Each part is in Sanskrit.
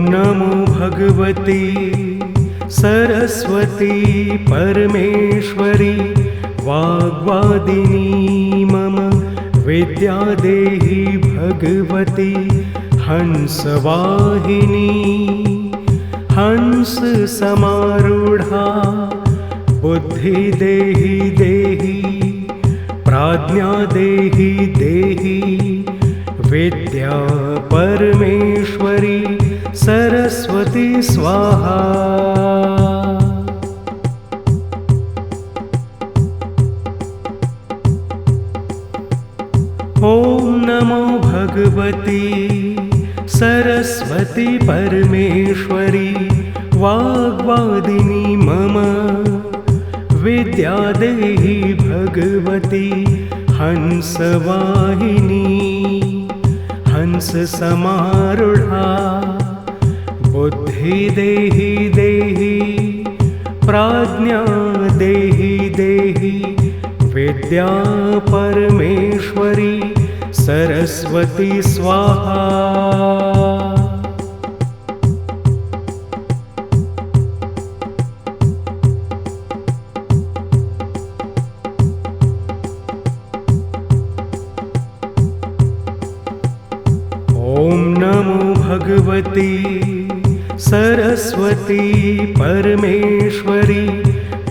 नमो भगवती सरस्वती परमेश्वरी वाग्वादिनी मम विद्या देहि भगवती हंसवाहिनी हंस समारूढ़ा बुद्धि देहि देहि प्राज्ञा देहि देहि विद्या परमेश्वरी सरस्वती स्वाहा। ओम नमो भगवती सरस्वती परमेश्वरी वाग्वादिनी मम विद्या देहि भगवती हंसवाहिनी हंस समारूढ़ा बुद्धि देहि देहि प्राज्ञा देहि देहि विद्या परमेश्वरी सरस्वती स्वाहा। ओम नमो भगवती सरस्वती परमेश्वरी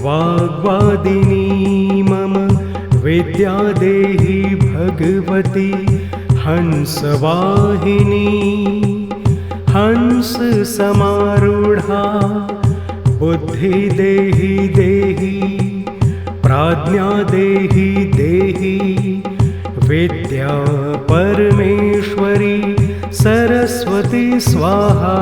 वाग्वादिनी मम विद्या देहि भगवती हंसवाहिनी हंस समारूढ़ा बुद्धि देहि देहि प्राज्ञा देहि देहि विद्या परमेश्वरी सरस्वती स्वाहा।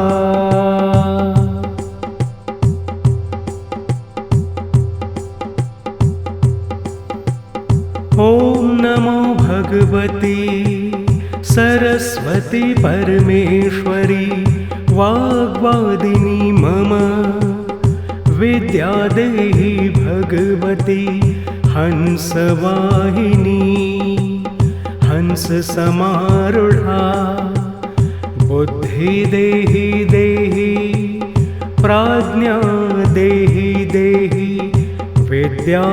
ओम नमो भगवती सरस्वती परमेश्वरी वाग्वादिनी मम विद्या देहि भगवती हंसवाहिनी हंस समारूढ़ा बुद्धि देहि देहि प्राज्ञा देहि देहि विद्या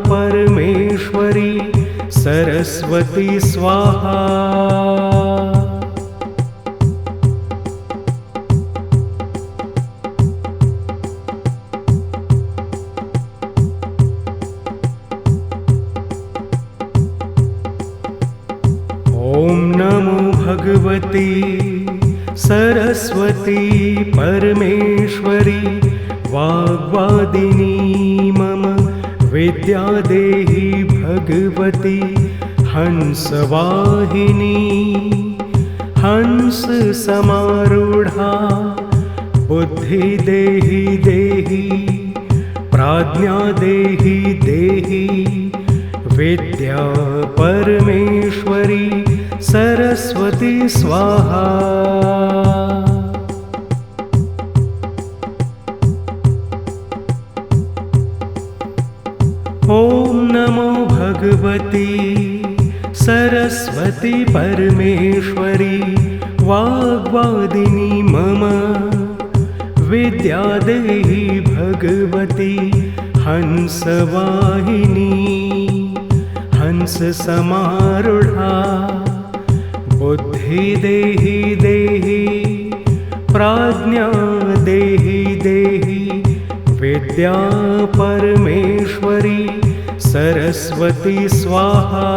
परमेश्वरी सरस्वती स्वाहा। ओम नमो भगवती सरस्वती परमेश्वरी वाग्वादिनी मम विद्या देहि भगवती हंसवाहिनी हंस समारूढ़ा बुद्धि देहि देहि प्राज्ञा देहि देहि विद्या परमेश्वरी सरस्वती स्वाहा। ओम नमो भगवती सरस्वती परमेश्वरी वाग्वादिनी मम विद्या देहि भगवती हंसवाहिनी हंस समारूढ़ा बुद्धि देहि देहि प्राज्ञा देहि देहि विद्या परमेश्वरी सरस्वती स्वाहा।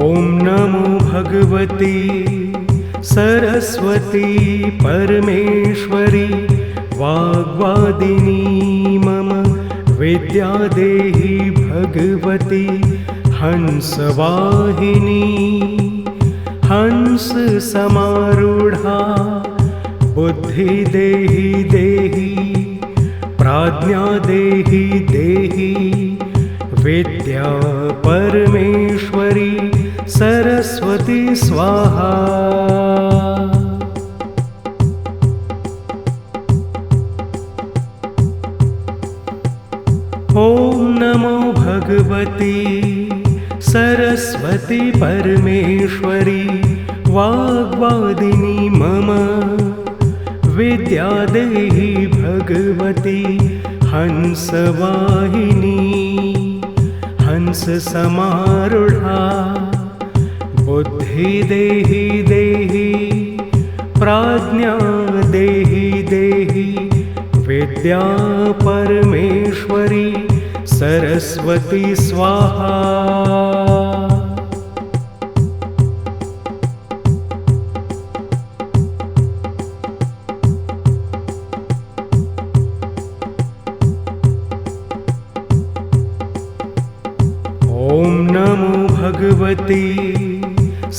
ओम नमो भगवती सरस्वती परमेश्वरी वाग्वादिनी मम विद्या देहि भगवती हंसवाहिनी हंस समारूढ़ा बुद्धि देहि देहि प्राज्ञा देहि देहि विद्या परमेश्वरी सरस्वती स्वाहा। नमो भगवती सरस्वती परमेश्वरी वाग्वादिनी मम विद्या देहि भगवती हंसवाहिनी हंससमारूढा बुद्धि देहि देहि प्राज्ञा देहि देहि विद्या परमेश्वरी सरस्वती स्वाहा। ॐ नमो भगवती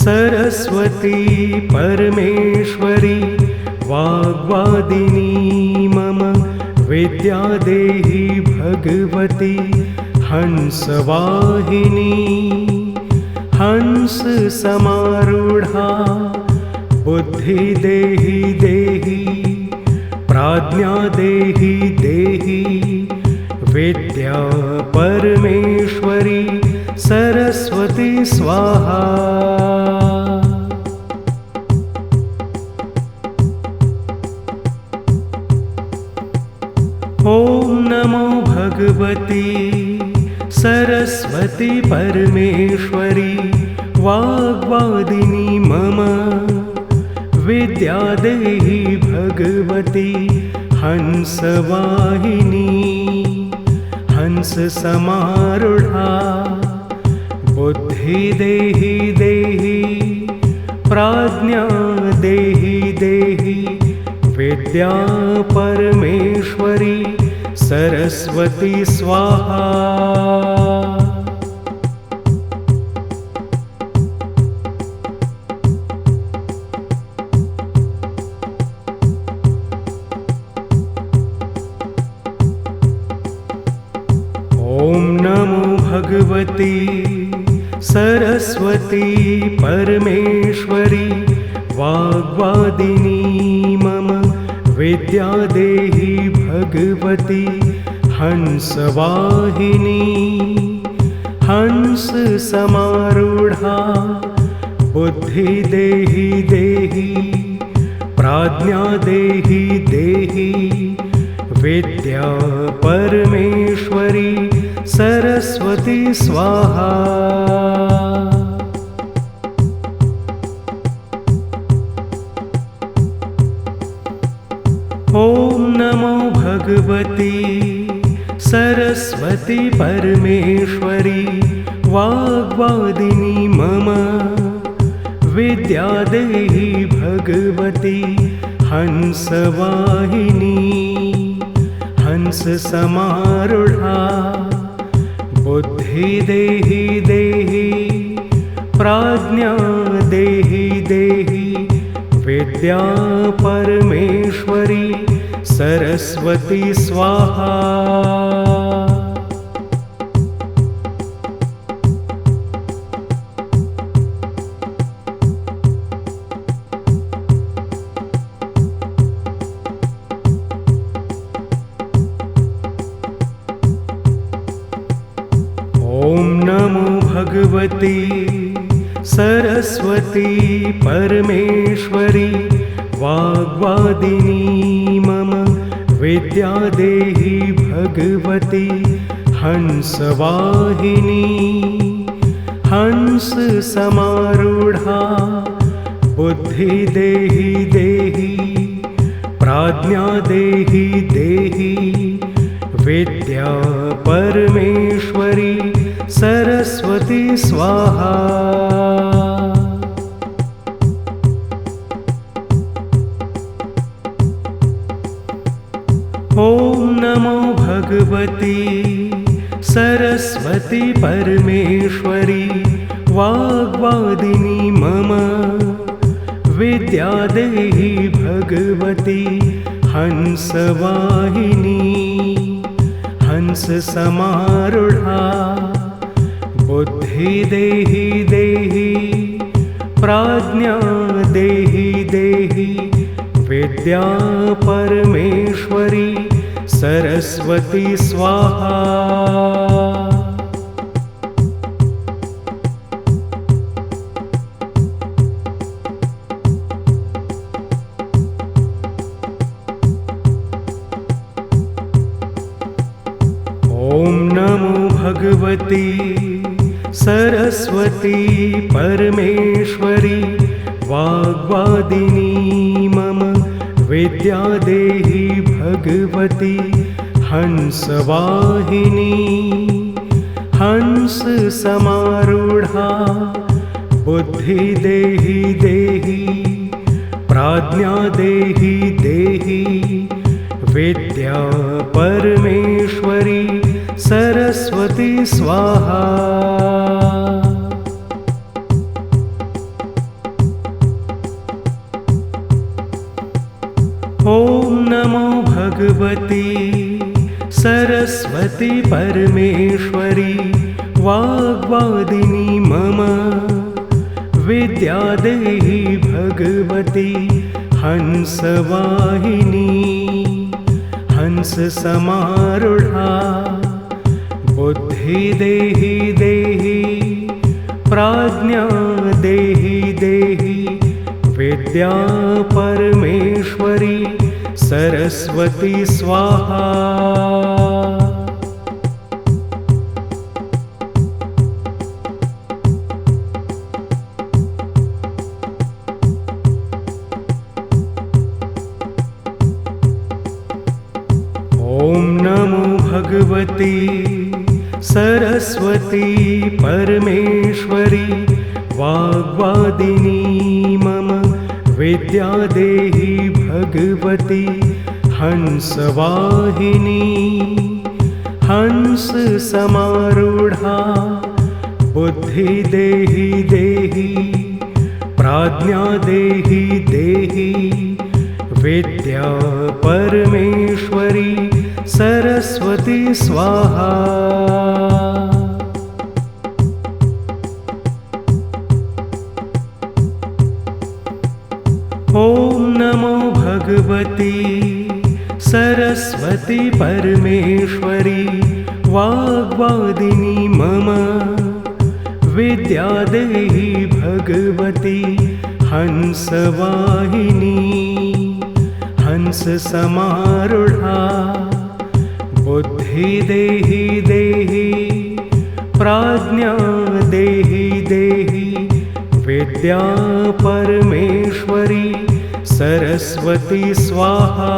सरस्वती परमेश्वरी वाग्वादिनी मम विद्या देहि भगवती हंसवाहिनी हंससमारूढा बुद्धि देहि देहि प्राज्ञा देहि देहि विद्या परमेश्वरी सरस्वती स्वाहा। ॐ नमो भगवती सरस्वती परमेश्वरी वाग्वादिनी मम विद्या देहि भगवती हंसवाहिनी हंससमारूढा बुद्धि देहि देहि प्राज्ञा देहि देहि विद्या परमेश्वरी सरस्वती स्वाहा। ॐ नमो भगवती सरस्वती परमेश्वरी वाग्वादिनी मम विद्या देहि भगवती हंसवाहिनी हंससमारूढा बुद्धि देहि देहि प्राज्ञा देहि देहि विद्या परमेश्वरी सरस्वती स्वाहा। ॐ नमो भगवती सरस्वती परमेश्वरी वाग्वादिनी मम विद्या देहि भगवती हंसवाहिनी हंससमारूढा बुद्धि देहि देहि प्राज्ञा देहि देहि विद्या परमेश्वरी सरस्वती स्वाहा। ॐ नमो भगवती सरस्वती परमेश्वरी वाग्वादिनी मम विद्या देहि भगवती हंसवाहिनी हंससमारूढा बुद्धि देहि देहि प्राज्ञा देहि देहि विद्या परमेश्वरी सरस्वती स्वाहा। ॐ नमो भगवती सरस्वती परमेश्वरी वाग्वादिनी मम विद्या देहि भगवती हंसवाहिनी हंससमारूढा बुद्धि देहि देहि प्राज्ञा देहि देहि विद्या परमेश्वरी सरस्वती स्वाहा। भगवती सरस्वती परमेश्वरी वाग्वादिनी मम विद्या देहि भगवती हंसवाहिनी हंस समारूढ़ा बुद्धि देहि देहि प्राज्ञा देहि देहि विद्या परमेश्वरी सरस्वती स्वाहा। ओम नमो भगवती सरस्वती परमेश्वरी वाग्वादिनी मम विद्या देहि भगवती हंसवाहिनी हंस समारूढ़ा बुद्धि देहि देहि प्राज्ञा देहि देहि विद्या परमेश्वरी सरस्वती स्वाहा। ओम नमो भगवती सरस्वती परमेश्वरी वाग्वादिनी मम विद्या देहि भगवती हंसवाहिनी हंस समारूढ़ा बुद्धि देहि देहि प्राज्ञा देहि देहि विद्या परमेश्वरी सरस्वती स्वाहा। ओम नमो भगवती सरस्वती परमेश्वरी वाग्वादिनी मम विद्या देहि भगवती हंसवाहिनी हंस समारूढ़ा बुद्धि देहि देहि प्राज्ञा देहि देहि विद्या परमेश्वरी सरस्वती स्वाहा।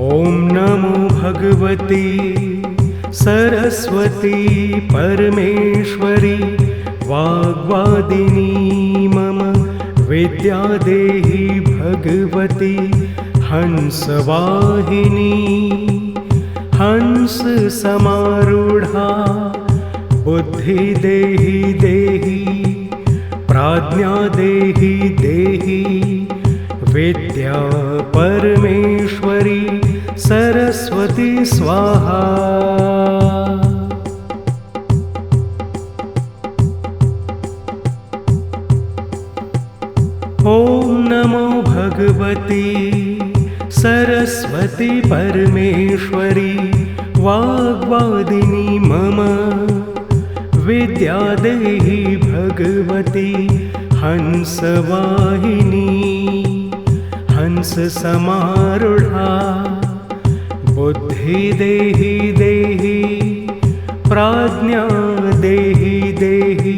ओम नमो भगवती सरस्वती परमेश्वरी वाग्वादिनी मम विद्या देहि भगवती हंसवाहिनी हंस समारूढ़ा बुद्धि देहि देहि प्राज्ञा देहि देहि विद्या परमेश्वरी सरस्वती स्वाहा। ओम नमो भगवती सरस्वती परमेश्वरी वाग्वादिनी मम विद्या देहि भगवती हंसवाहिनी हंस समारूढ़ा बुद्धि देहि देहि प्राज्ञा देहि देहि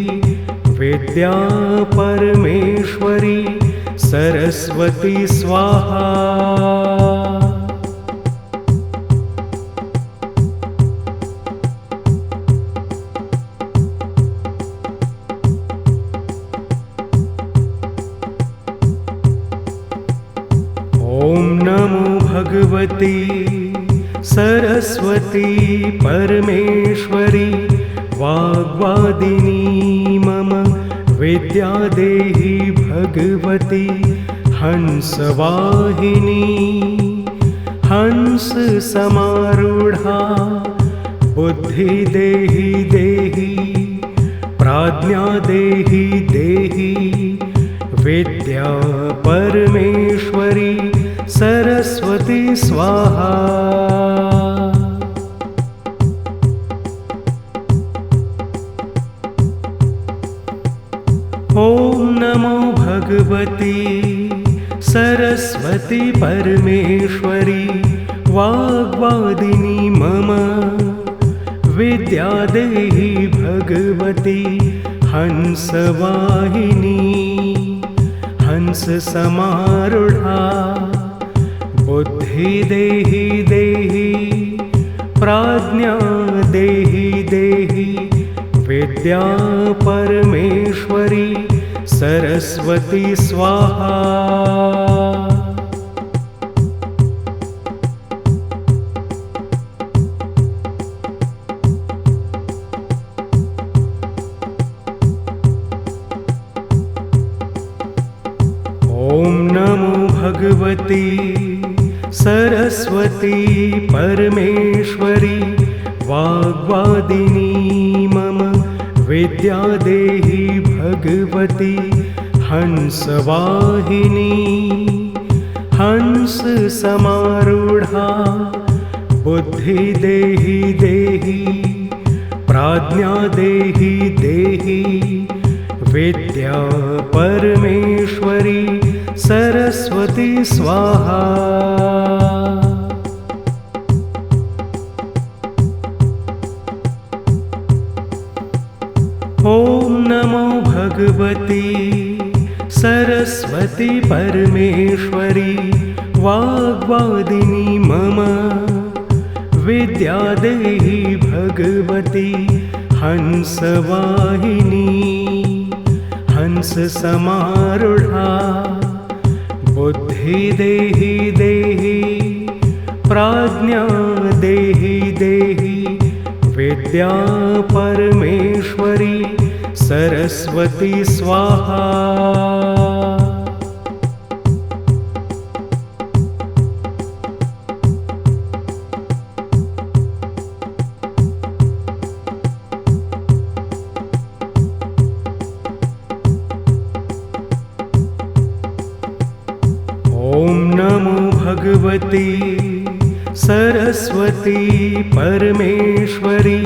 विद्या परमेश्वरी सरस्वती स्वाहा। ओम नमो भगवती सरस्वती परमेश्वरी वाग्वादिनी मम विद्या देहि भगवती हंसवाहिनी हंस समारूढ़ा बुद्धि देहि देहि प्राज्ञा देहि देहि विद्या परमेश्वरी सरस्वती स्वाहा। भगवती सरस्वती परमेश्वरी वाग्वादिनी मम विद्या देहि भगवती हंसवाहिनी हंससमारूढा बुद्धि देहि देहि प्राज्ञा देहि देहि विद्या परमेश्वरी सरस्वती स्वाहा। ॐ नमो भगवती सरस्वती परमेश्वरी वाग्वादिनी मम विद्या देहि भगवती हंसवाहिनी हंससमारूढा बुद्धि देहि देहि प्राज्ञा देहि देहि विद्या परमेश्वरी सरस्वती स्वाहा। ॐ नमो भगवती सरस्वती परमेश्वरी वाग्वादिनी मम विद्या देहि भगवती हंसवाहिनी हंससमारूढा बुद्धि देहि देहि प्राज्ञा देहि देहि विद्या परमेश्वरी सरस्वती स्वाहा। ॐ नमो भगवती सरस्वती परमेश्वरी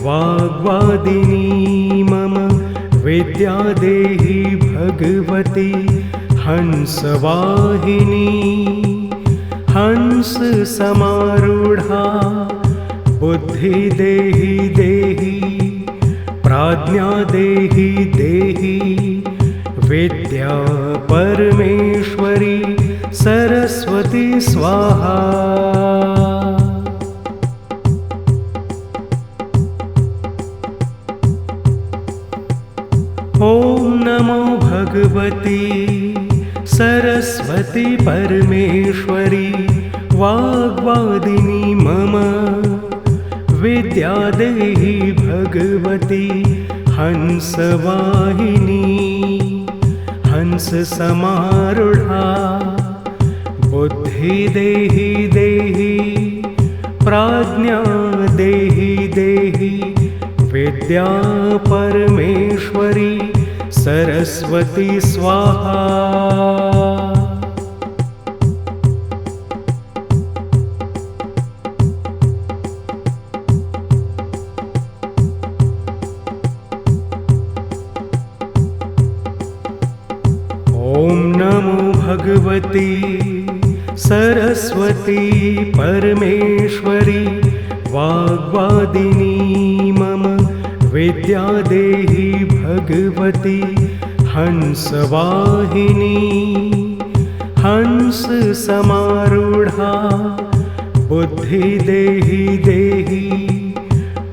वाग्वादिनी मम विद्या देहि भगवती हंसवाहिनी हंससमारूढा बुद्धि देहि देहि प्राज्ञा देहि देहि विद्या परमेश्वरी सरस्वती स्वाहा। ॐ नमो भगवती सरस्वती परमेश्वरी वाग्वादिनी मम विद्या देहि भगवती हंसवाहिनी हंससमारूढा बुद्धि देहि देहि प्राज्ञा देहि देहि विद्या परमेश्वरी सरस्वती स्वाहा। ॐ नमो भगवती सरस्वती परमेश्वरी वाग्वादिनी मम विद्या देहि भगवती हंसवाहिनी हंससमारूढा बुद्धि देहि देहि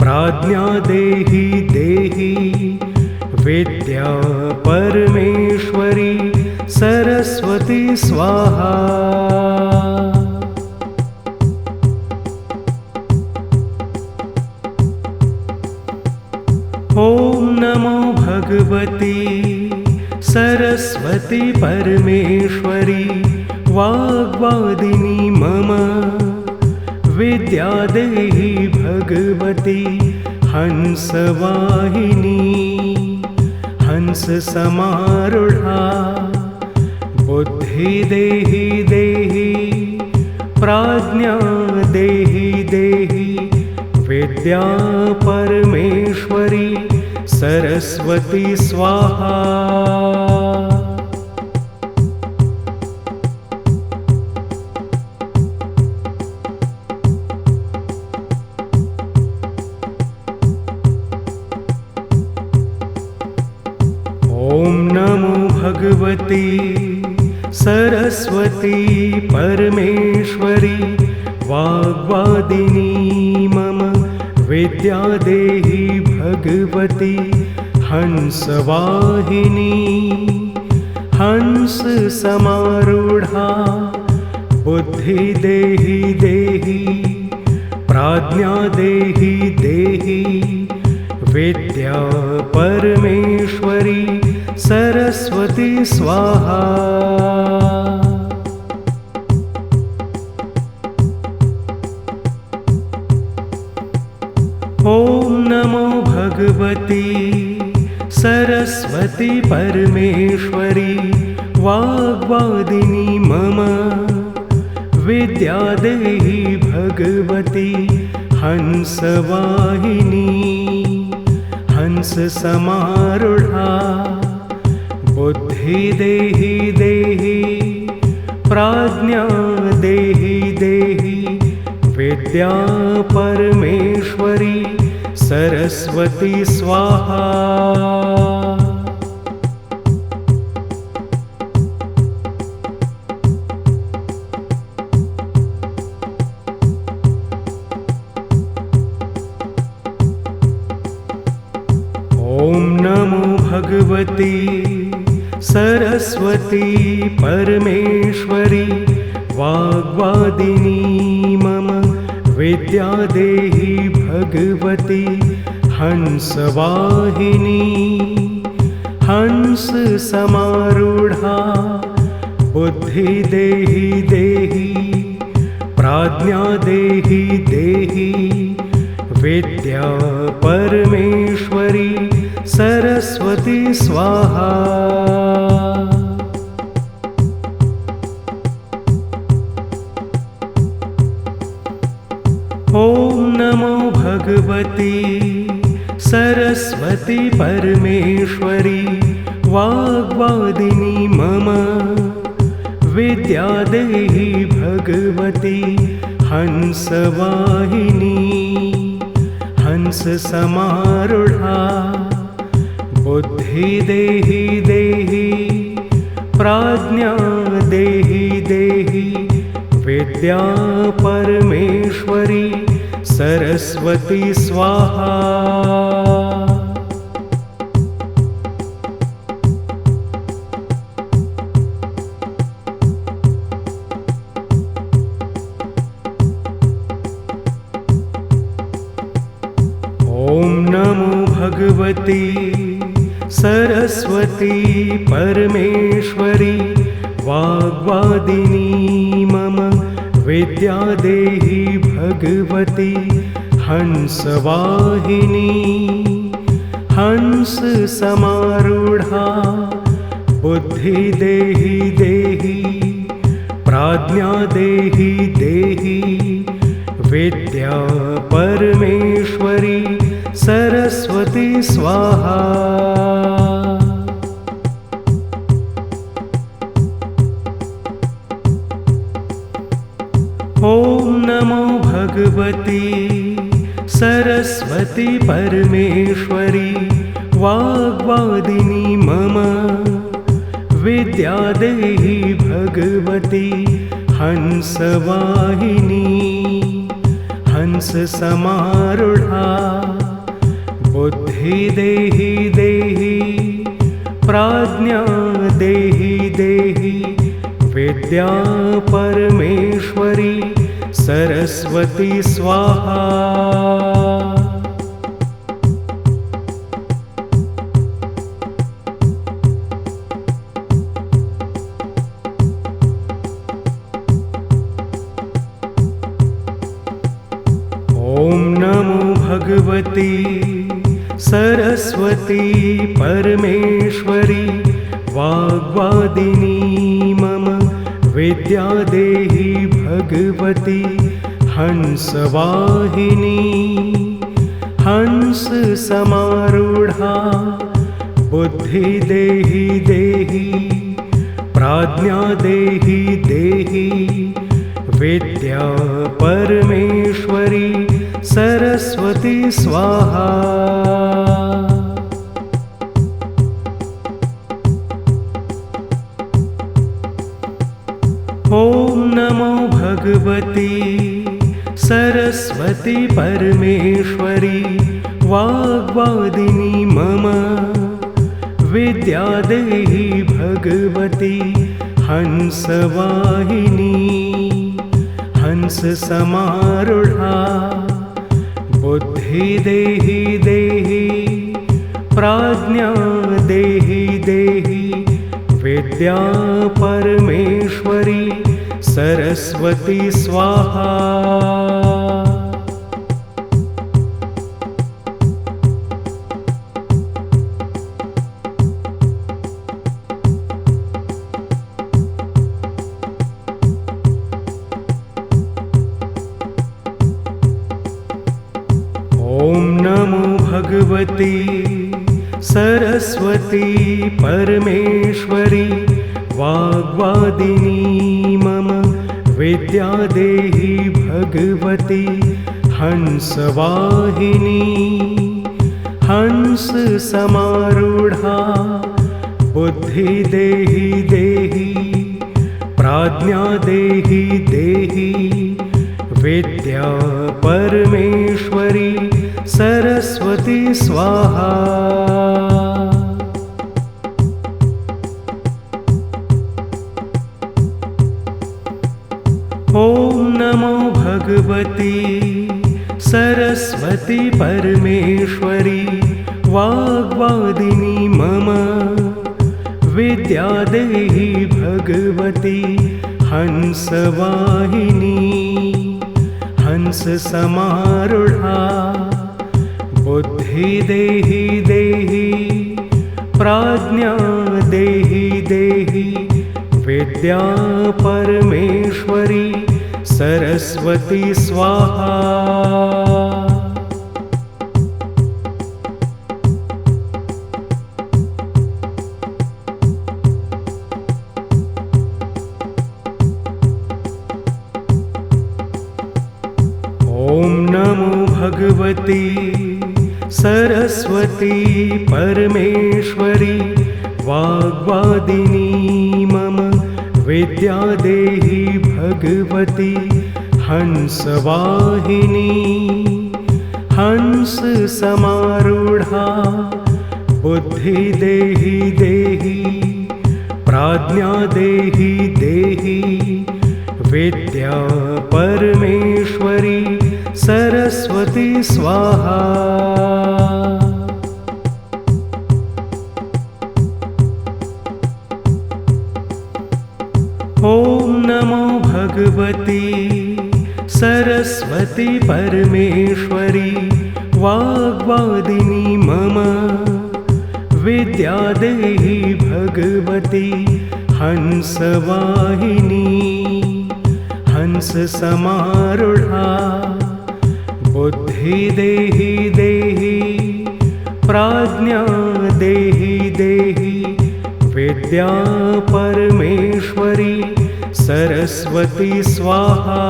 प्राज्ञा देहि देहि विद्या परमेश्वरी सरस्वती स्वाहा। ॐ नमो भगवती सरस्वती परमेश्वरी वाग्वादिनी मम विद्या देहि भगवती हंसवाहिनी हंससमारूढा बुद्धि देहि देहि प्राज्ञा देहि देहि विद्या परमेश्वरी सरस्वती स्वाहा। भगवती सरस्वती परमेश्वरी वाग्वादिनी मम विद्या देहि भगवती हंसवाहिनी हंस समारूढ़ा बुद्धि देहि देहि प्राज्ञा देहि देहि विद्या परमेश्वरी सरस्वती स्वाहा। ओम नमो भगवती सरस्वती परमेश्वरी वाग्वादिनी मम विद्या देहि भगवती हंसवाहिनी हंस समारूढ़ा बुद्धि देहि देहि प्राज्ञा देहि देहि विद्या परमेश्वरी सरस्वती स्वाहा। ओम नमो भगवती सरस्वती परमेश्वरी वाग्वादिनी मम विद्या देहि भगवती हंसवाहिनी हंस समारूढ़ा बुद्धि देहि देहि प्राज्ञा देहि देहि विद्या परमेश्वरी सरस्वती स्वाहा। ओम नमो भगवती सरस्वती परमेश्वरी वाग्वादिनी मम विद्या देहि भगवती हंसवाहिनी हंस समारूढ़ा बुद्धि देहि देहि प्राज्ञा देहि देहि विद्या परमेश्वरी सरस्वती स्वाहा। ओम नमो भगवती सरस्वती परमेश्वरी वाग्वादिनी मम विद्या देहि भगवती हंसवाहिनी हंस समारूढ़ा बुद्धि देहि देहि प्राज्ञा देहि देहि विद्या परमेश्वरी सरस्वती स्वाहा। ओम नमो भगवती सरस्वती परमेश्वरी वाग्वादिनी मम विद्या देहि भगवती हंसवाहिनी हंस समारूढ़ा बुद्धि देहि देहि प्राज्ञा देहि देहि विद्या परमेश्वरी सरस्वती स्वाहा। ओम नमो भगवती सरस्वती परमेश्वरी वाग्वादिनी मम विद्या देहि भगवती हंसवाहिनी हंस समारूढ़ा बुद्धि देहि देहि प्राज्ञा देहि देहि विद्या परमेश्वरी सरस्वती स्वाहा। सरस्वती परमेश्वरी वाग्वादिनी मम विद्या देहि भगवती हंसवाहिनी हंस समारूढ़ा बुद्धि देहि देहि प्राज्ञा देहि देहि विद्या परमेश्वरी सरस्वती स्वाहा। ओम नमो भगवती सरस्वती परमेश्वरी वाग्वादिनी मम विद्या देहि भगवती हंसवाहिनी हंस समारूढ़ा बुद्धि देहि देहि प्राज्ञा देहि देहि विद्या परमेश्वरी सरस्वती स्वाहा। ओम नमो भगवती सरस्वती परमेश्वरी वाग्वादिनी मम विद्या देहि भगवती हंसवाहिनी हंस समारूढ़ा बुद्धि देहि देहि प्राज्ञा देहि देहि विद्या परमेश्वरी सरस्वती स्वाहा। ओम नमो भगवती सरस्वती परमेश्वरी वाग्वादिनी मम विद्या देहि भगवती हंसवाहिनी हंस समारूढ़ा बुद्धि देहि देहि प्राज्ञा देहि देहि विद्या परमेश्वरी सरस्वती स्वाहा। ओम नमो भगवती सरस्वती परमेश्वरी वाग्वादिनी मम विद्या देहि भगवती हंसवाहिनी हंस समारूढ़ा बुद्धि देहि देहि प्राज्ञा देहि देहि विद्या परमेश्वरी सरस्वती स्वाहा।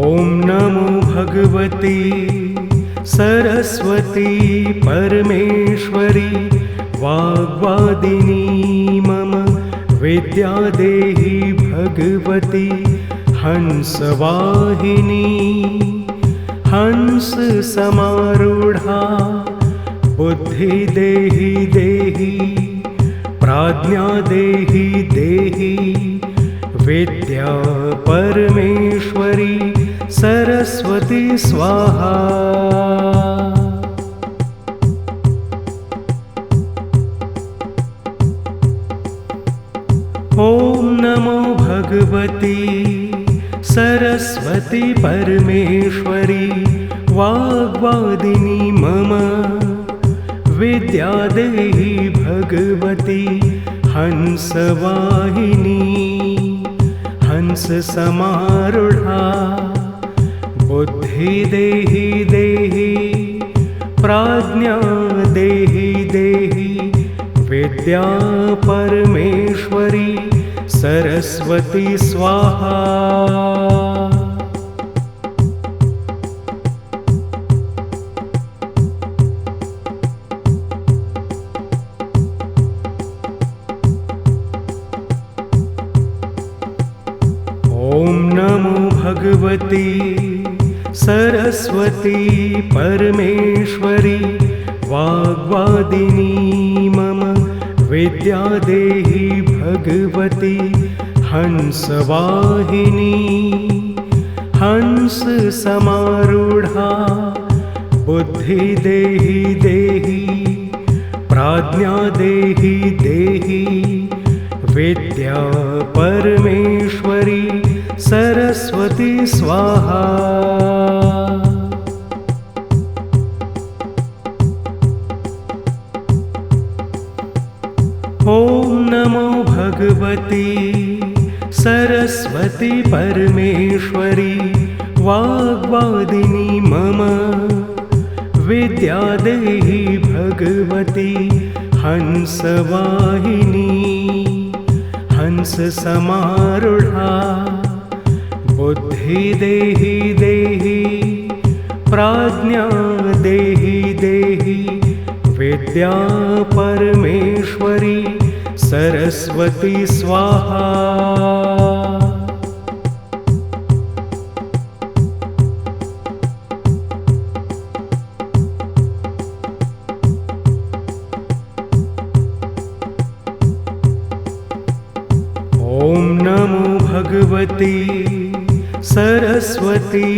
ओम नमो भगवती सरस्वती परमेश्वरी वाग्वादिनी मम विद्या देहि भगवती हंसवाहिनी हंस समारूढ़ा बुद्धि देहि देहि प्राज्ञा देहि देहि विद्या परमेश्वरी सरस्वती स्वाहा। ओम नमो भगवती सरस्वती परमेश्वरी वाग्वादिनी मम विद्या देहि भगवती हंसवाहिनी हंस समारूढ़ा बुद्धि देहि देहि प्राज्ञा देहि देहि विद्या परमेश्वरी सरस्वती स्वाहा। भगवती सरस्वती परमेश्वरी वाग्वादिनी मम विद्या देहि भगवती हंसवाहिनी हंस समारूढ़ा बुद्धि देहि देहि प्राज्ञा देहि देहि विद्या परमेश्वरी सरस्वती स्वाहा। ओम नमो भगवती सरस्वती परमेश्वरी वाग्वादिनी मम विद्या देहि भगवती हंसवाहिनी हंस समारूढ़ा बुद्धि देहि देहि प्राज्ञा देहि देहि विद्या परमेश्वरी सरस्वती स्वाहा। ओम नमो भगवती सरस्वती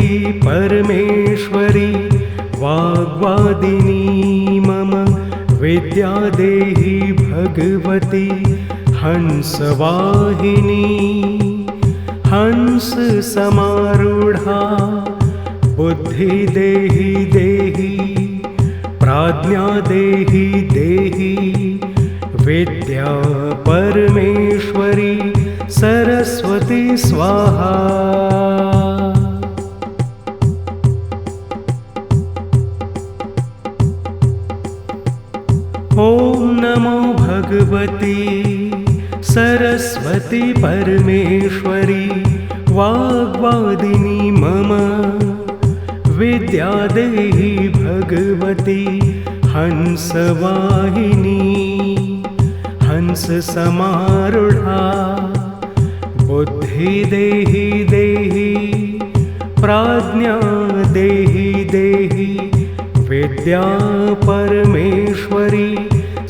परमेश्वरी वाग्वादिनी मम विद्या देहि भगवती हंसवाहिनी हंस समारूढ़ा बुद्धि देहि देहि प्राज्ञा देहि देहि विद्या परमेश्वरी सरस्वती स्वाहा। ओम नमो भगवती सरस्वती परमेश्वरी वाग्वादिनी मम विद्या देहि भगवती हंसवाहिनी हंस समारूढ़ा बुद्धि देहि देहि प्राज्ञा देहि देहि विद्या परमेश्वरी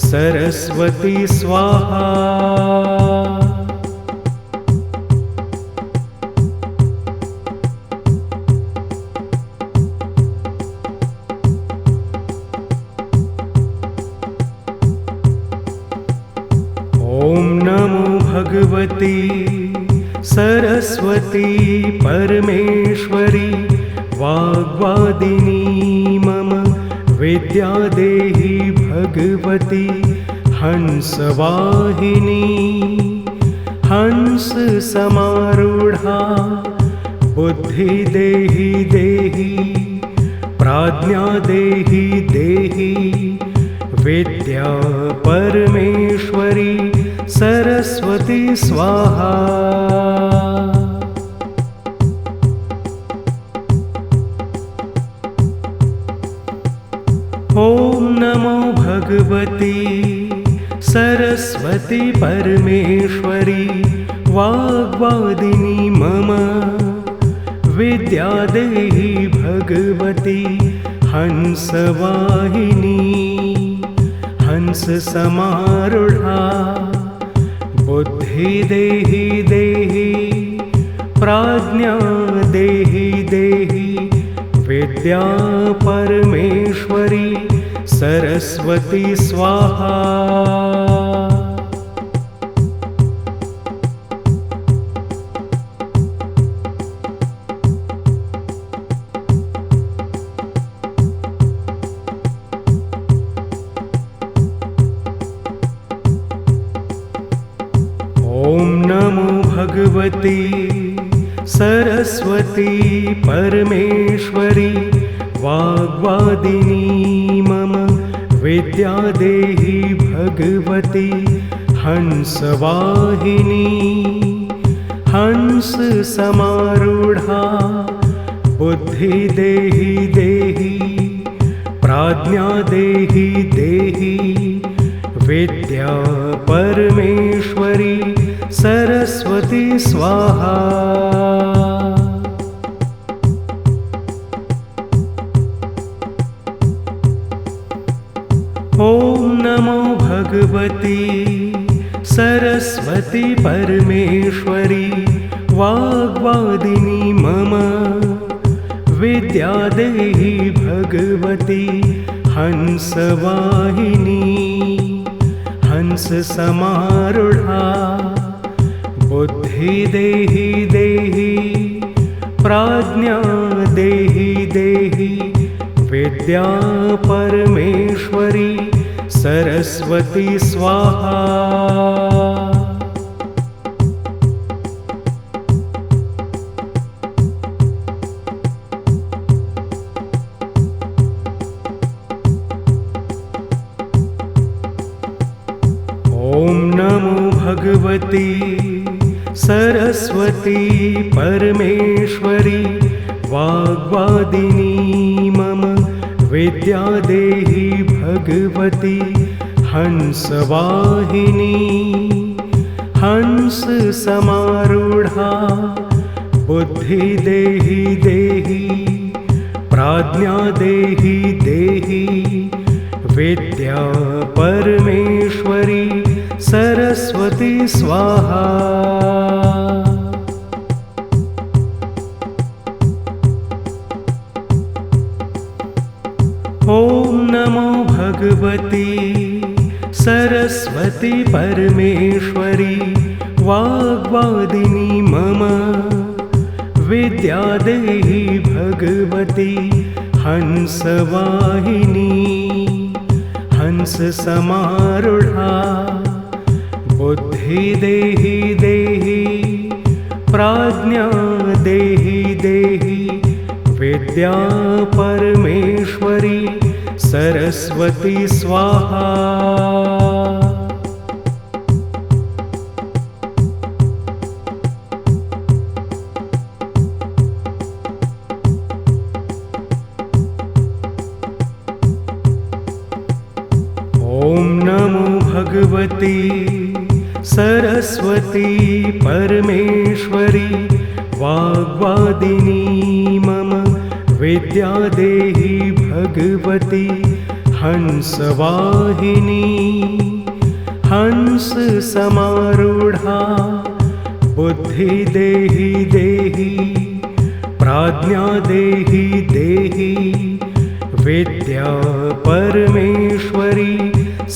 सरस्वती स्वाहा। ओम नमो भगवती सरस्वती परमेश्वरी वाग्वादिनी मम विद्या देहि भगवती हंसवाहिनी हंस समारूढ़ा बुद्धि देहि देहि प्राज्ञा देहि देहि विद्या परमेश्वरी सरस्वती स्वाहा। ओम नमो भगवती सरस्वती परमेश्वरी वाग्वादिनी मम विद्या देहि भगवती हंसवाहिनी हंस समारूढ़ा बुद्धि देहि देहि प्राज्ञा देहि देहि विद्या परमेश्वरी सरस्वती स्वाहा। ओम नमो भगवती सरस्वती परमेश्वरी वाग्वादिनी मम विद्या देहि भगवती हंसवाहिनी हंस समारूढ़ा बुद्धि देहि देहि प्राज्ञा देहि देहि विद्या परमेश्वरी सरस्वती स्वाहा। ॐ नमो भगवती सरस्वती परमेश्वरी वाग्वादिनी मम विद्या देहि भगवती हंसवाहिनी हंस समारूढ़ा बुद्धि देहि देहि प्राज्ञा देहि देहि विद्या परमेश्वरी सरस्वती स्वाहा। ॐ नमो भगवती सरस्वती परमेश्वरी वाग्वादिनी मम विद्या देहि भगवती हंसवाहिनी हंस समारूढ़ा बुद्धि देहि देहि प्राज्ञा देहि देहि विद्या परमेश्वरी सरस्वती स्वाहा। ॐ नमो भगवती सरस्वती परमेश्वरी वाग्वादिनी मम विद्या देहि भगवती हंसवाहिनी हंस समारूढ़ा बुद्धि देहि देहि प्राज्ञा देहि देहि विद्या परमेश्वरी सरस्वती स्वाहा। ॐ नमो भगवती सरस्वती परमेश्वरी वाग्वादिनी मम विद्या देहि भगवती हंसवाहिनी हंस समारूढ़ा बुद्धि देहि देहि प्राज्ञा देहि देहि विद्या परमेश्वरी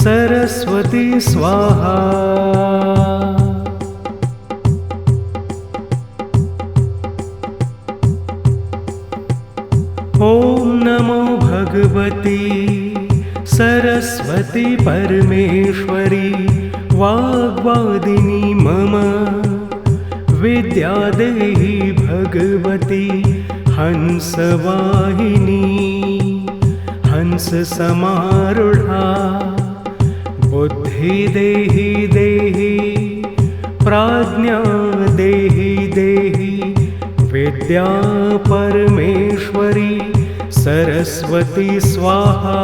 सरस्वती स्वाहा। ॐ नमो भगवती सरस्वती परमेश्वरी वाग्वादिनी मम विद्या देहि भगवती हंसवाहिनी हंस समारूढ़ा बुद्धि देहि देहि प्राज्ञा देहि देहि विद्या परमेश्वरी सरस्वती स्वाहा।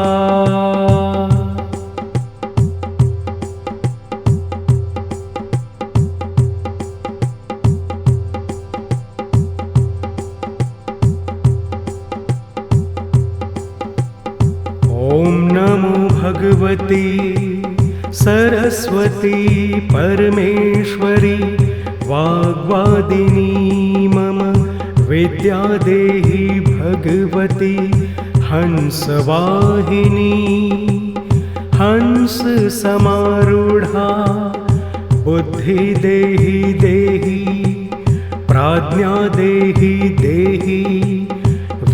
ॐ नमो भगवती सरस्वती परमेश्वरी वाग्वादिनी मम विद्या देहि भगवती हंसवाहिनी हंस समारूढ़ा बुद्धि देहि देहि प्राज्ञा देहि देहि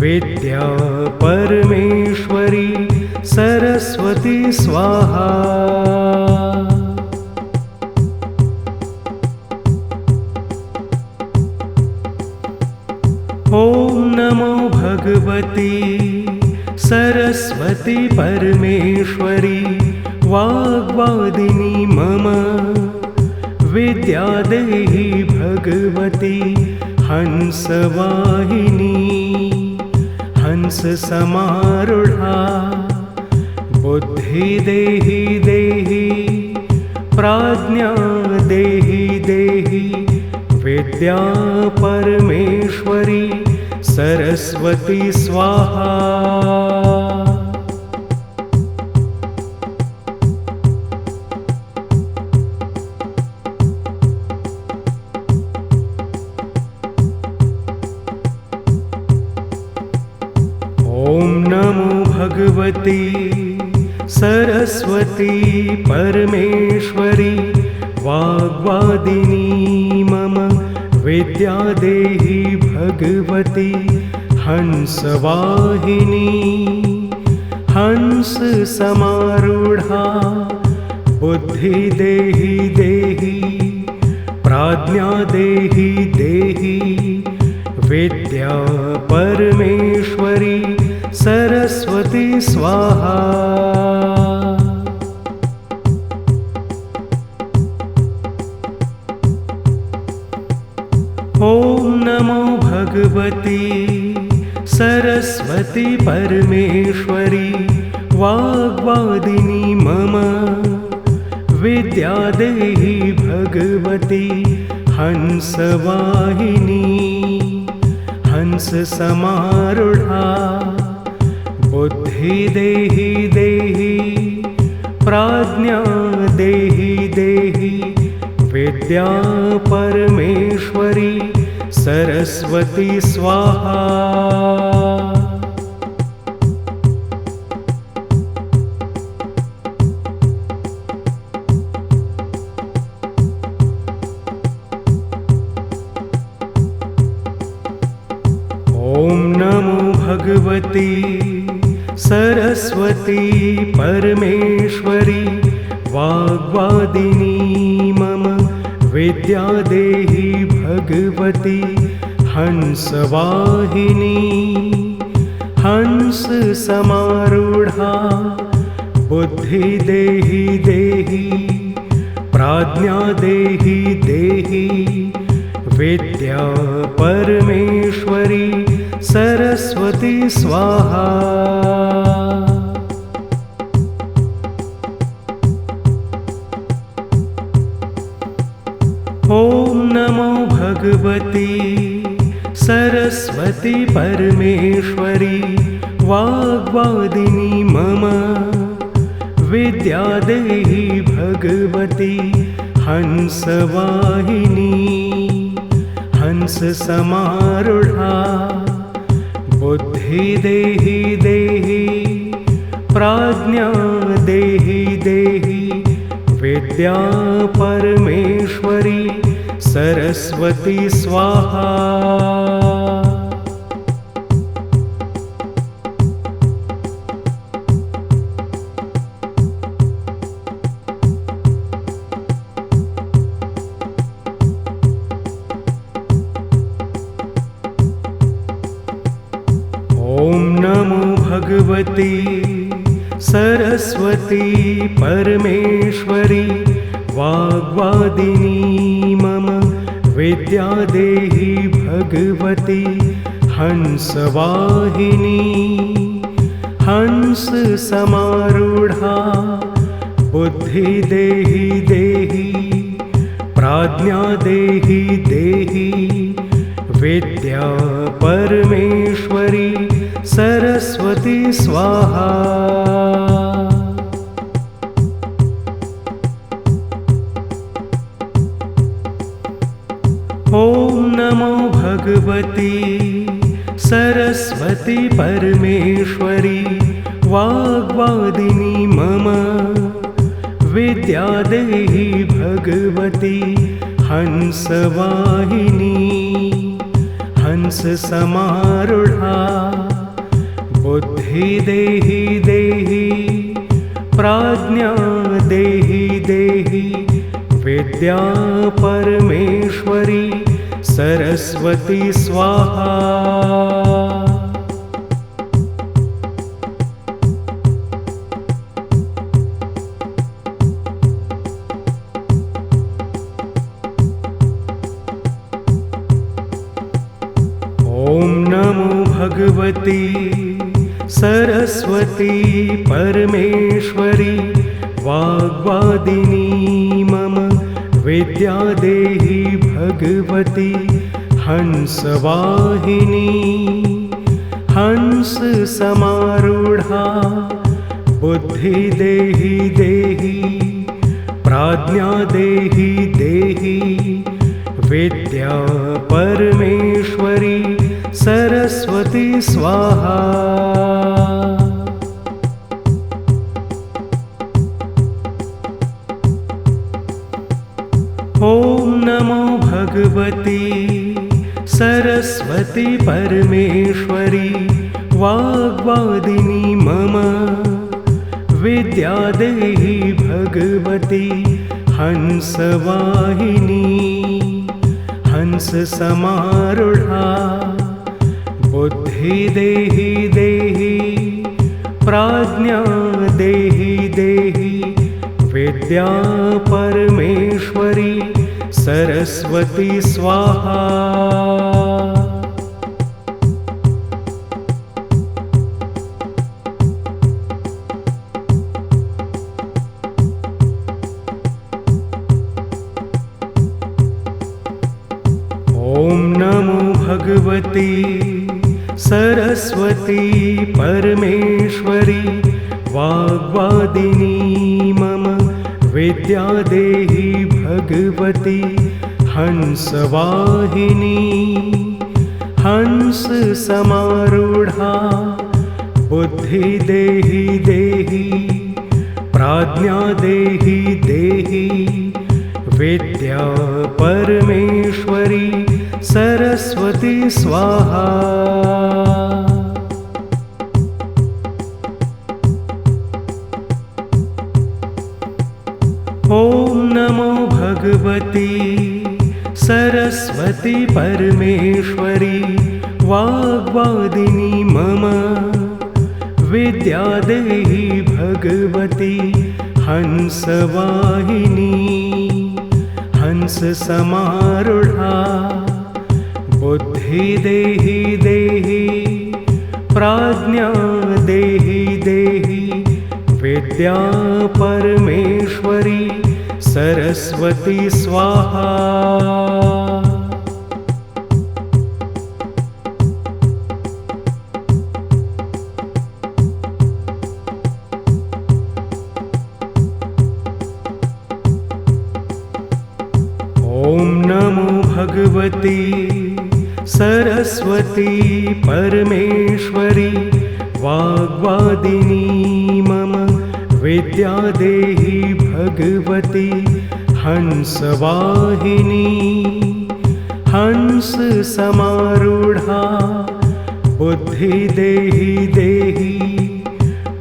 विद्या परमेश्वरी सरस्वती स्वाहा। ॐ नमो भगवती सरस्वती परमेश्वरी वाग्वादिनी मम विद्या देहि भगवती हंसवाहिनी हंस समारूढ़ा बुद्धि देहि देहि प्राज्ञा देहि देहि विद्या परमेश्वरी सरस्वती स्वाहा। भगवती सरस्वती परमेश्वरी वाग्वादिनी मम विद्या देहि भगवती हंसवाहिनी हंस समारूढ़ा बुद्धि देहि देहि प्राज्ञा देहि देहि विद्या परमेश्वरी सरस्वती स्वाहा। ओम नमो भगवती सरस्वती परमेश्वरी वाग्वादिनी मम विद्या देहि भगवती हंसवाहिनी हंस समारूढ़ा बुद्धि देहि देहि प्राज्ञा देहि देहि विद्या परमेश्वरी सरस्वती स्वाहा। ओम नमो भगवती सरस्वती परमेश्वरी वाग्वादिनी मम विद्या देहि भगवती हंसवाहिनी हंस समारूढ़ा बुद्धि देहि देहि प्राज्ञा देहि देहि विद्या परमेश्वरी सरस्वती स्वाहा। ओम नमो भगवती सरस्वती परमेश्वरी वाग्वादिनी मम विद्या देहि भगवती हंसवाहिनी हंस समारूढ़ा बुद्धि देहि देहि प्राज्ञा देहि देहि विद्या परमेश्वरी सरस्वती स्वाहा। ओम नमो भगवती सरस्वती परमेश्वरी वाग्वादिनी मम विद्या देहि भगवती हंसवाहिनी हंस समारूढ़ा बुद्धि देहि देहि प्राज्ञा देहि देहि विद्या परमेश्वरी सरस्वती स्वाहा। ओम नमो भगवती सरस्वती परमेश्वरी वाग्वादिनी मम विद्या देहि भगवती हंसवाहिनी हंस समारूढ़ा बुद्धि देहि देहि प्राज्ञा देहि देहि विद्या परमेश्वरी सरस्वती स्वाहा। ओम नमो भगवती सरस्वती परमेश्वरी वाग्वादिनी मम विद्या देहि भगवती हंसवाहिनी हंस समारूढ़ा बुद्धि देहि देहि प्राज्ञा देहि देहि विद्या परमेश्वरी सरस्वती स्वाहा। सरस्वती परमेश्वरी वाग्वादिनी मम विद्या देहि भगवती हंसवाहिनी हंस समारूढ़ा बुद्धि देहि देहि प्राज्ञा देहि देहि विद्या परमेश्वरी सरस्वती स्वाहा। ओम नमो भगवती सरस्वती परमेश्वरी वाग्वादिनी मम विद्या देहि भगवती हंसवाहिनी हंस समारूढ़ा बुद्धि देहि देहि प्राज्ञा देहि देहि विद्या परमेश्वरी सरस्वती स्वाहा। ओम नमो भगवती सरस्वती परमेश्वरी वाग्वादिनी मम विद्या देहि भगवती हंसवाहिनी हंस समारूढ़ा बुद्धि देहि देहि प्राज्ञा देहि देहि विद्या परमेश्वरी सरस्वती स्वाहा। ओम नमो भगवती सरस्वती परमेश्वरी वाग्वादिनी मम विद्या देहि भगवती हंसवाहिनी हंस समारूढ़ा बुद्धि देहि देहि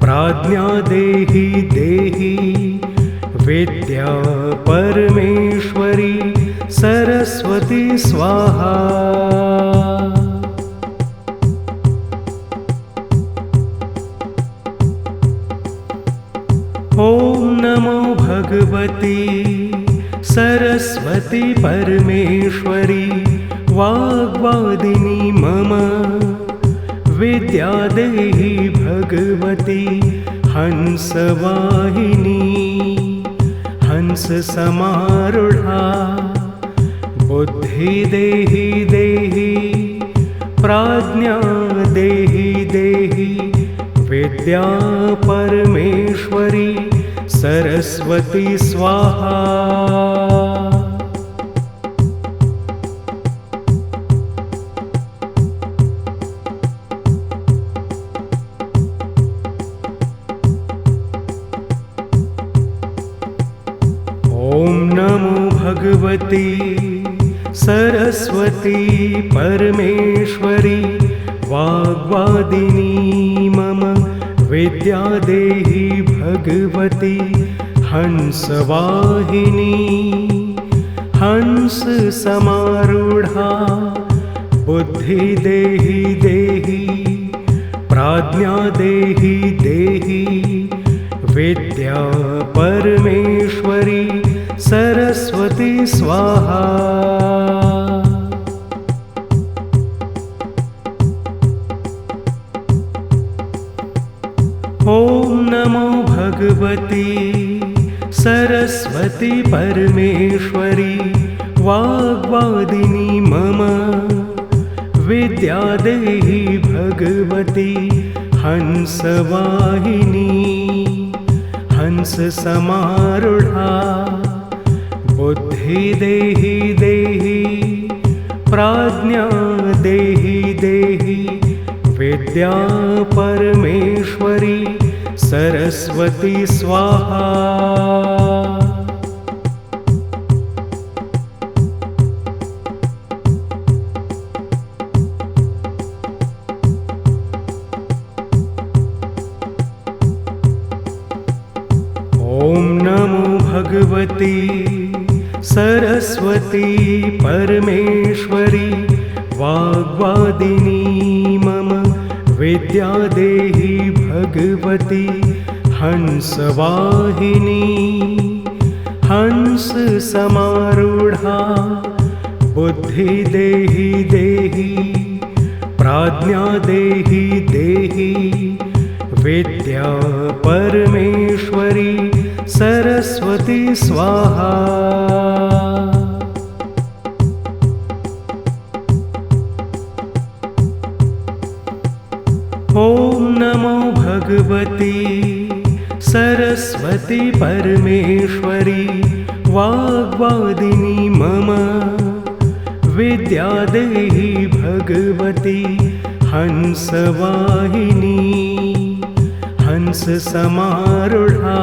प्राज्ञा देहि देहि विद्या परमेश्वरी सरस्वती स्वाहा। ओम नमो भगवती सरस्वती परमेश्वरी वाग्वादिनी मम विद्या देहि भगवती हंसवाहिनी हंस समारूढ़ा बुद्धि देहि देहि प्राज्ञा देहि देहि विद्या परमेश्वरी सरस्वती स्वाहा। ओम नमो भगवती सरस्वती परमेश्वरी वाग्वादिनी मम विद्या देहि भगवती हंसवाहिनी हंस समारूढ़ा बुद्धि देहि देहि प्राज्ञा देहि देहि विद्या परमेश्वरी सरस्वती स्वाहा। ओम नमो भगवती सरस्वती परमेश्वरी वाग्वादिनी मम विद्या देहि भगवती हंसवाहिनी हंस समारूढ़ा बुद्धि देहि देहि प्राज्ञा देहि देहि विद्या परमेश्वरी सरस्वती स्वाहा। भगवती सरस्वती परमेश्वरी वाग्वादिनी मम विद्या देहि भगवती हंसवाहिनी हंस समारूढ़ा बुद्धि देहि देहि प्राज्ञा देहि देहि विद्या परमेश्वरी सरस्वती स्वाहा। ओम नमो भगवती सरस्वती परमेश्वरी वाग्वादिनी मम विद्या देहि भगवती हंसवाहिनी हंस समारूढ़ा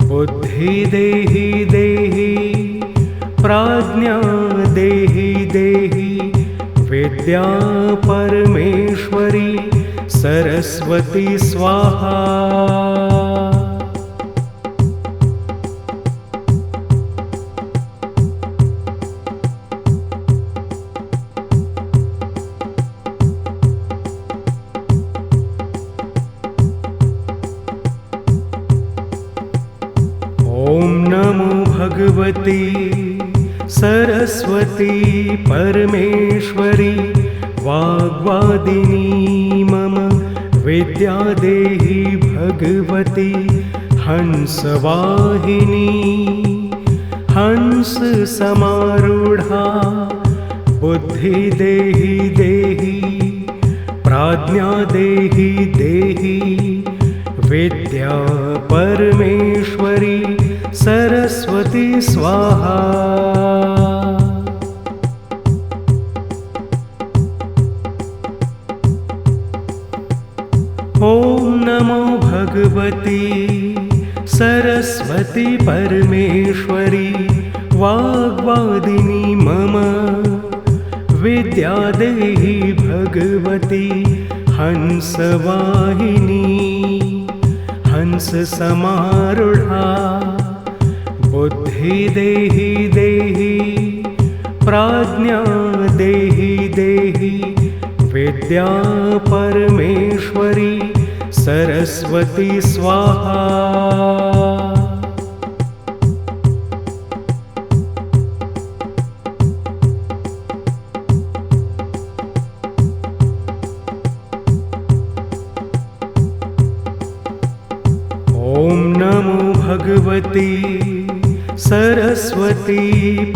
बुद्धि देहि देहि प्राज्ञा देहि देहि विद्या परमेश्वरी सरस्वती स्वाहा। ओम नमो भगवती सरस्वती परमेश्वरी वाग्वादिनी मम विद्या देहि भगवती हंसवाहिनी हंस समारूढ़ा बुद्धि देहि देहि प्राज्ञा देहि देहि विद्या परमेश्वरी सरस्वती स्वाहा। ओम नमो भगवती सरस्वती परमेश्वरी वाग्वादिनी मम विद्या देहि भगवती हंसवाहिनी हंस समारूढ़ा बुद्धि देहि देहि प्राज्ञा देहि देहि विद्या परमेश्वरी सरस्वती स्वाहा। ओम नमो भगवती सरस्वती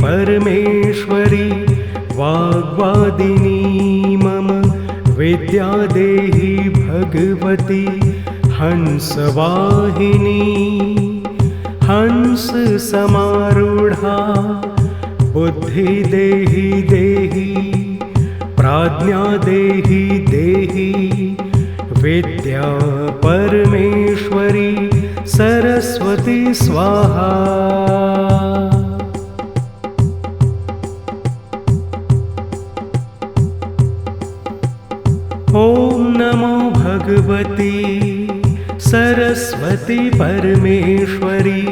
परमेश्वरी वाग्वादिनी मम विद्या देहि भगवती हंसवाहिनी हंस समारूढ़ा बुद्धि देहि देहि प्राज्ञा देहि देहि विद्या परमेश्वरी सरस्वती स्वाहा। ओम नमो भगवती सरस्वती परमेश्वरी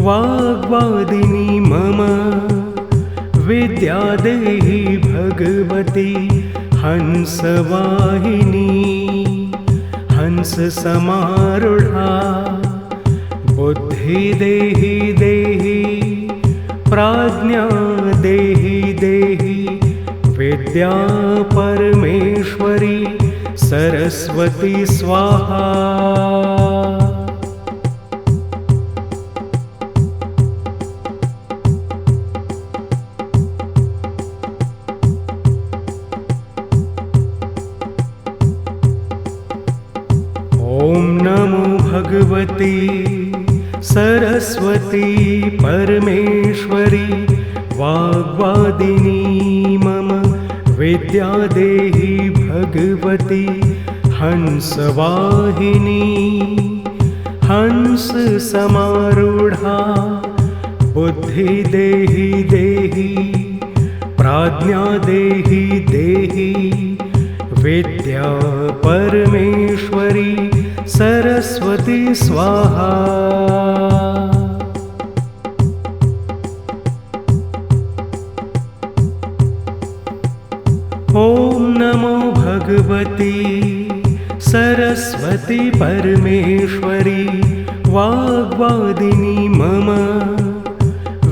वाग्वादिनी मम विद्या देहि भगवती हंसवाहिनी हंस समारूढ़ा बुद्धि देहि देहि प्राज्ञा देहि देहि विद्या परमेश्वरी सरस्वती स्वाहा। ओम नमो भगवती सरस्वती परमेश्वरी वाग्वादिनी मम विद्या देहि भगवती हंसवाहिनी हंस समारूढ़ा बुद्धि देहि देहि प्राज्ञा देहि देहि विद्या परमेश्वरी सरस्वती स्वाहा। भगवती सरस्वती परमेश्वरी वाग्वादिनी मम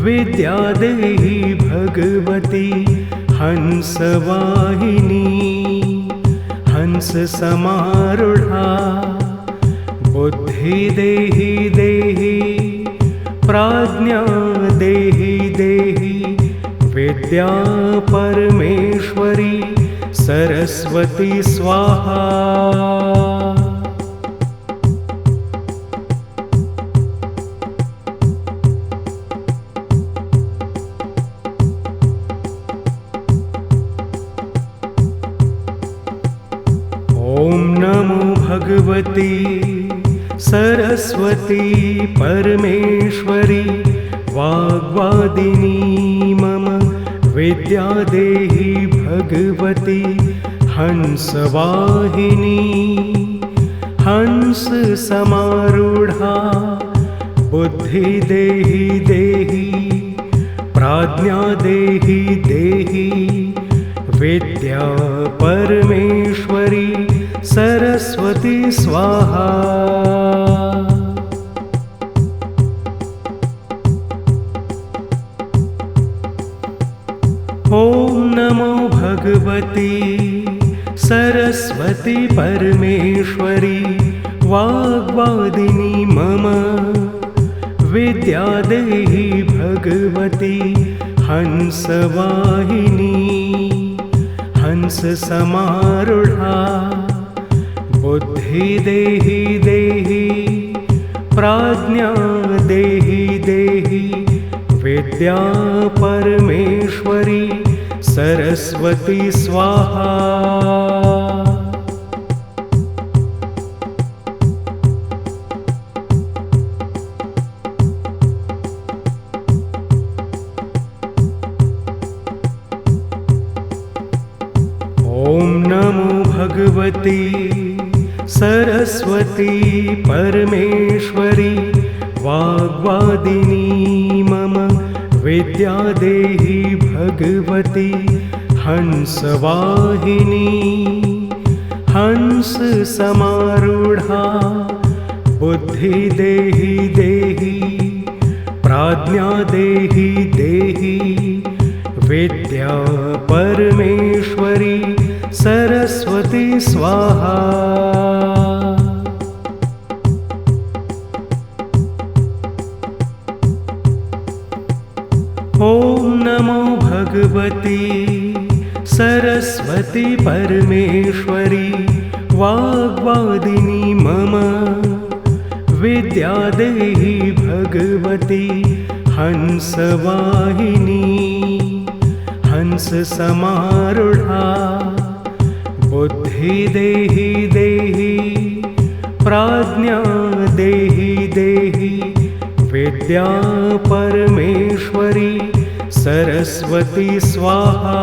विद्या देहि भगवती हंसवाहिनी हंस समारूढ़ा बुद्धि देहि देहि प्राज्ञा देहि देहि विद्या परमेश्वरी सरस्वती स्वाहा। ओम नमो भगवती सरस्वती परमेश्वरी वाग्वादिनी मम विद्या देहि भगवती हंसवाहिनी हंस समारूढ़ा बुद्धि देहि देहि प्राज्ञा देहि देहि विद्या परमेश्वरी सरस्वती स्वाहा। ओम नमो भगवती सरस्वती परमेश्वरी वाग्वादिनी मम विद्या देहि भगवती हंसवाहिनी हंस समारूढ़ा बुद्धि देहि देहि प्राज्ञा देहि देहि विद्या परमेश्वरी सरस्वती स्वाहा। ओम नमो भगवती सरस्वती परमेश्वरी वाग्वादिनी मम विद्या देहि भगवती हंसवाहिनी हंस समारूढ़ा बुद्धि देहि देहि प्राज्ञा देहि देहि विद्या परमेश्वरी सरस्वती स्वाहा। ओम नमो भगवती सरस्वती परमेश्वरी वाग्वादिनी मम विद्या देहि भगवती हंसवाहिनी हंस समारूढ़ा बुद्धि देहि देहि प्राज्ञा देहि देहि विद्या परमेश्वरी सरस्वती स्वाहा।